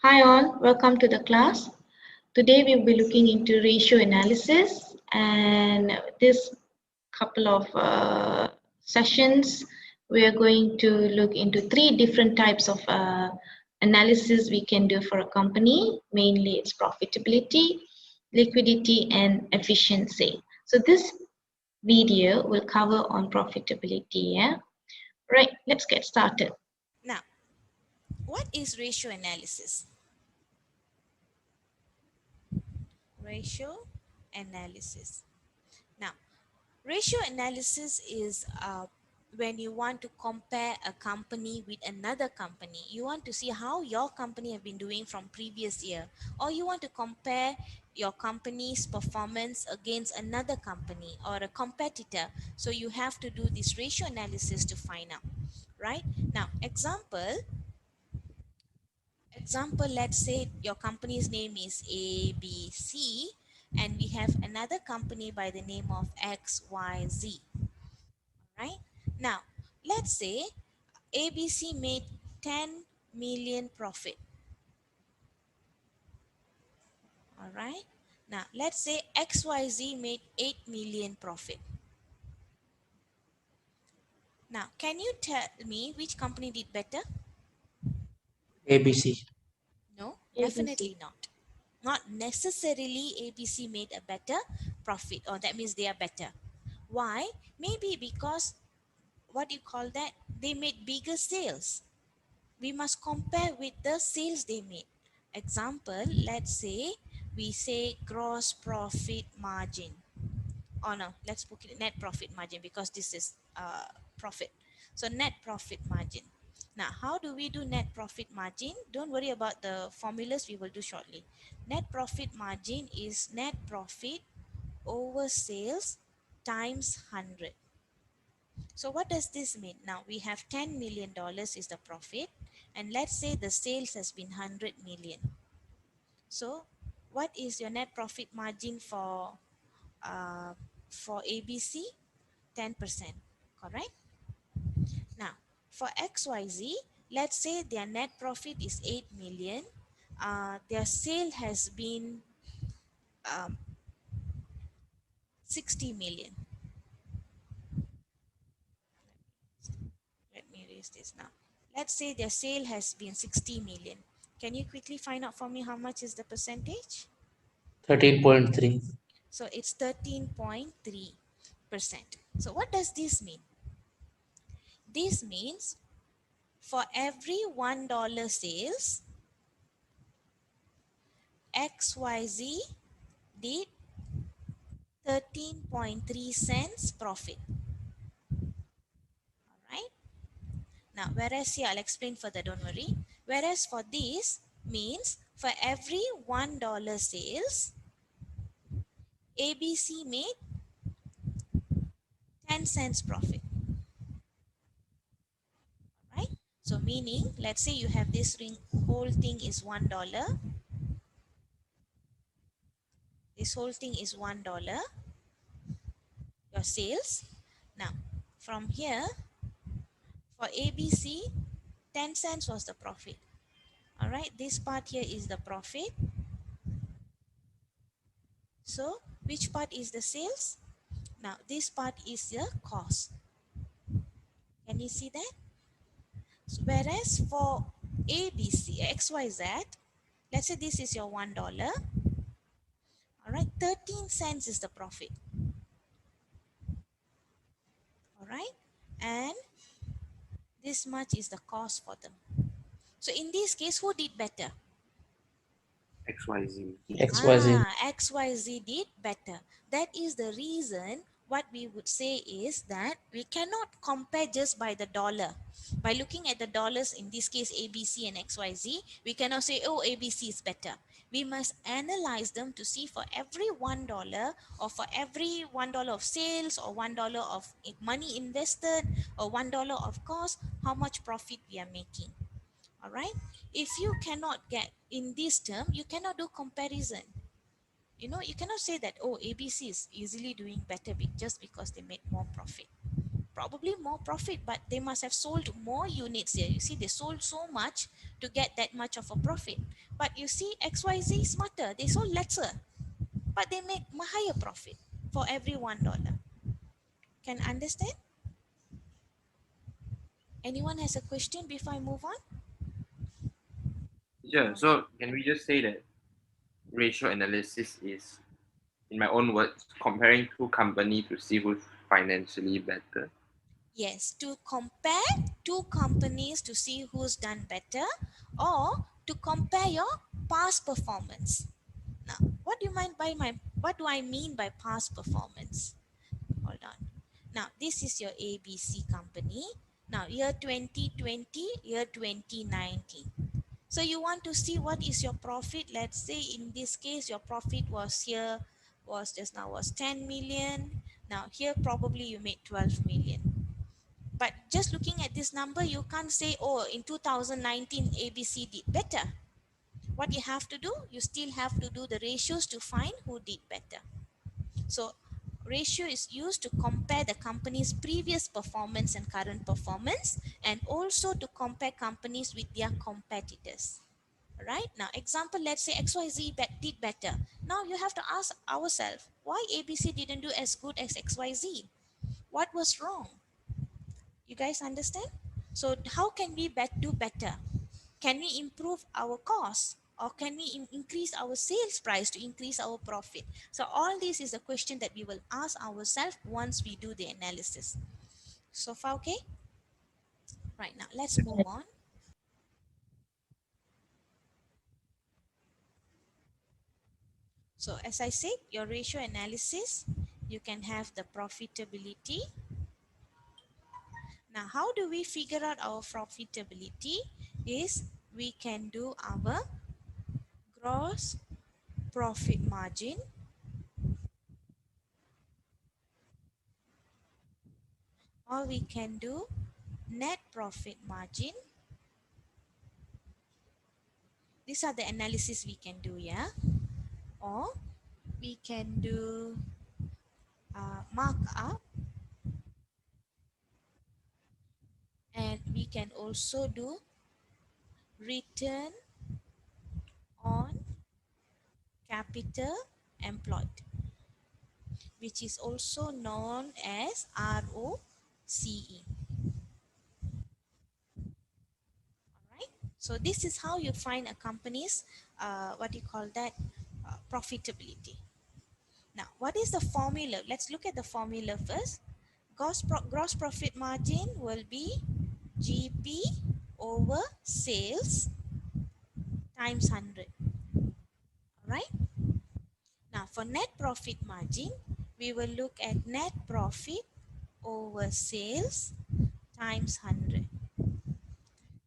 Hi all, welcome to the class. Today we'll be looking into ratio analysis, and this couple of sessions we are going to look into three different types of analysis we can do for a company. Mainly it's profitability, liquidity and efficiency. So this video will cover on profitability. Yeah, right, let's get started. Now, what is ratio analysis? Ratio analysis. Now, ratio analysis is when you want to compare a company with another company. You want to see how your company have been doing from previous year, or you want to compare your company's performance against another company or a competitor. So you have to do this ratio analysis to find out, right? Now, example, let's say your company's name is ABC and we have another company by the name of XYZ, right? Now, let's say ABC made 10 million profit, all right? Now, let's say XYZ made 8 million profit. Now, can you tell me which company did better? ABC. No, ABC. definitely not. Not necessarily ABC made a better profit, or that means they are better. Why? Maybe because what you call that, they made bigger sales. We must compare with the sales they made. Example, let's say we say gross profit margin. Oh no, let's book it net profit margin because this is profit. So net profit margin. Now, how do we do net profit margin? Don't worry about the formulas, we will do shortly. Net profit margin is net profit over sales times 100. So what does this mean? Now we have $10 million is the profit, and let's say the sales has been 100 million. So what is your net profit margin uh, for ABC? 10%, correct? Now for XYZ, let's say their net profit is 8 million. Their sale has been um, 60 million. Let me erase this now. Let's say their sale has been 60 million. Can you quickly find out for me how much is the percentage? 13.3. So it's 13.3%. So what does this mean? This means for every $1 sales, XYZ did 13.3 cents profit. All right. Now, whereas here, I'll explain further, don't worry. Whereas for this means for every $1 sales, ABC made 10 cents profit, right? So meaning, let's say you have this ring, whole thing is $1. This whole thing is $1, your sales. Now, from here, for ABC, 10 cents was the profit. All right, this part here is the profit. So, which part is the sales? Now, this part is the cost. Can you see that? So, whereas for ABC, XYZ, let's say this is your $1. All right, 13 cents is the profit. All right, and this much is the cost for them. So, in this case, who did better? XYZ. XYZ. XYZ did better. That is the reason what we would say is that we cannot compare just by the dollar. By looking at the dollars, in this case ABC and XYZ, we cannot say, oh, ABC is better. We must analyze them to see for every $1 or for every $1 of sales or $1 of money invested or $1 of cost, how much profit we are making. All right, if you cannot get in this term, you cannot do comparison. You know, you cannot say that, oh, ABC is easily doing better just because they made more profit. probably more profit, but they must have sold more units here. You see, they sold so much to get that much of a profit. But you see, XYZ is smarter. They sold lesser, but they made a higher profit for every $1. Can understand? Anyone has a question before I move on? Yeah, so can we just say that ratio analysis is, in my own words, comparing two companies to see who's financially better? Yes, to compare two companies to see who's done better, or to compare your past performance. Now, what do I mean by past performance? Hold on. Now, this is your ABC company. Now, year 2020, year 2019. So you want to see what is your profit. Let's say in this case, your profit was here, was just now was 10 million. Now here probably you made 12 million. But just looking at this number, you can't say, oh, in 2019, ABC did better. What you have to do, you still have to do the ratios to find who did better. So ratio is used to compare the company's previous performance and current performance, and also to compare companies with their competitors. Right now, example, let's say XYZ did better. Now you have to ask ourselves, why ABC didn't do as good as XYZ? What was wrong? You guys understand? So how can we do better? Can we improve our cost, or can we increase our sales price to increase our profit? So all this is a question that we will ask ourselves once we do the analysis. So far, okay? Right, now let's move on. So as I said, your ratio analysis, you can have the profitability. Now, how do we figure out our profitability? Is we can do our gross profit margin, or we can do net profit margin. These are the analysis we can do, yeah? Or we can do markup, and we can also do return on capital employed, which is also known as ROCE. Alright, so this is how you find a company's what do you call that, profitability. Now, what is the formula? Let's look at the formula first. Gross profit margin will be GP over sales times 100. Alright, now for net profit margin, we will look at net profit over sales times 100.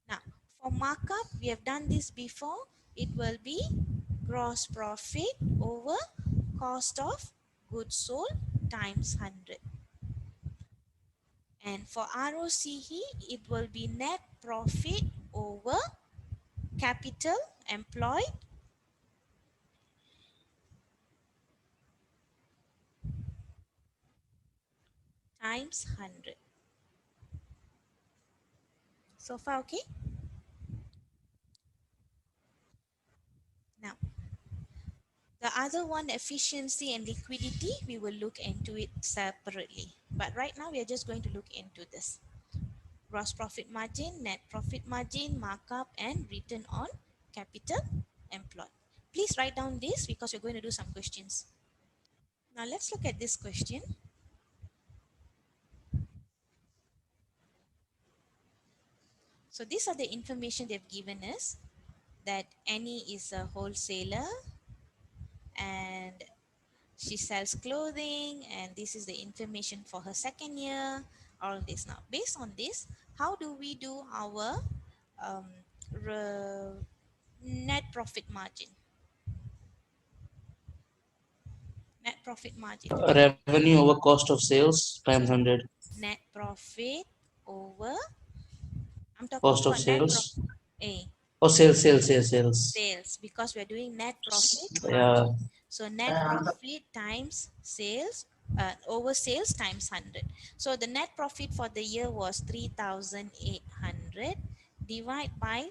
Now, for markup, we have done this before. It will be gross profit over cost of goods sold times 100. And for ROCE, it will be net profit over capital employed times 100. So far, okay? Now, the other one, efficiency and liquidity, we will look into it separately. But right now, we are just going to look into this. Gross profit margin, net profit margin, markup, and return on capital employed. Please write down this because we're going to do some questions. Now, let's look at this question. So these are the information they've given us, that Annie is a wholesaler and she sells clothing, and this is the information for her second year, all this. Now, based on this, how do we do our um, net profit margin? Net profit margin. Revenue over cost of sales times 100. Net profit over, I'm talking Cost of about net profit. sales. A. Oh, sales. Sales, because we're doing net profit Yeah. margin. So net profit times sales over sales times 100. So the net profit for the year was 3,800 divided by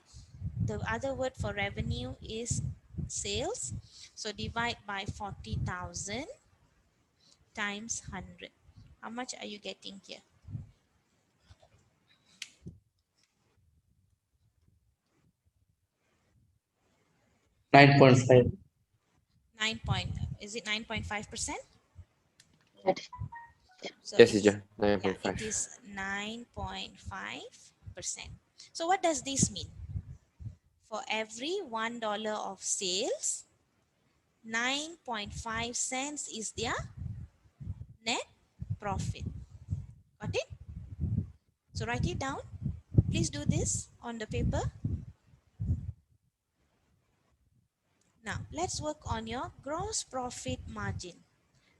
the other word for revenue is sales. So divide by 40,000 times 100. How much are you getting here? 9.5. 9 point, is it 9.5%? That- So Yes, it's, teacher. yeah, 9.5. it is 9.5%. So what does this mean? For every $1 of sales, 9.5 cents is their net profit. Got it? So write it down. Please do this on the paper. Now let's work on your gross profit margin.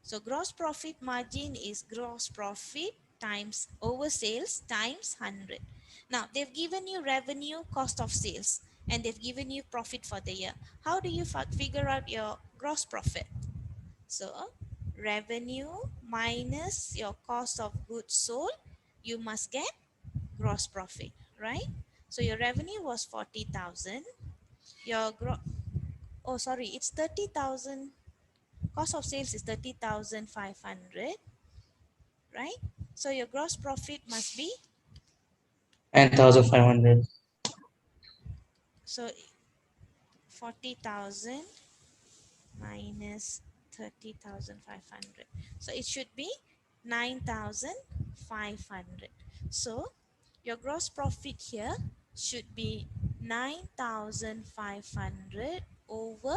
So gross profit margin is gross profit times over sales times 100. Now they've given you revenue, cost of sales, and they've given you profit for the year. How do you figure out your gross profit? So revenue minus your cost of goods sold, you must get gross profit, right? So your revenue was 40,000. Your it's 30,000. Cost of sales is 30,500, right? So your gross profit must be, 9,500. so 40,000 minus 30,500. So it should be 9,500. So your gross profit here should be 9,500 over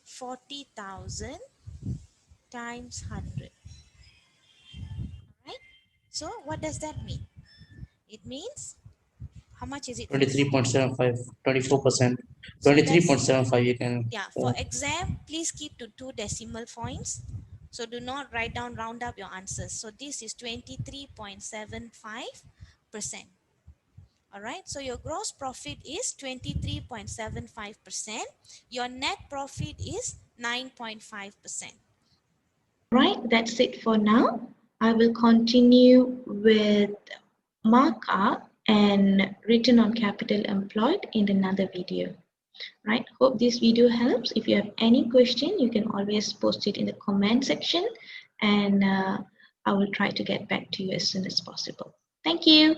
40,000 times 100. Right? So what does that mean? It means, how much is it, Fiz? 23.75. 24%. So that's, 23.75 you can. yeah, for exam, please keep to 2 decimal points. So do not write down, round up your answers. So this is 23.75%. All right. So your gross profit is 23.75%. Your net profit is 9.5%. Right, that's it for now. I will continue with markup and return on capital employed in another video. Right, hope this video helps. If you have any question, you can always post it in the comment section, and I will try to get back to you as soon as possible. Thank you.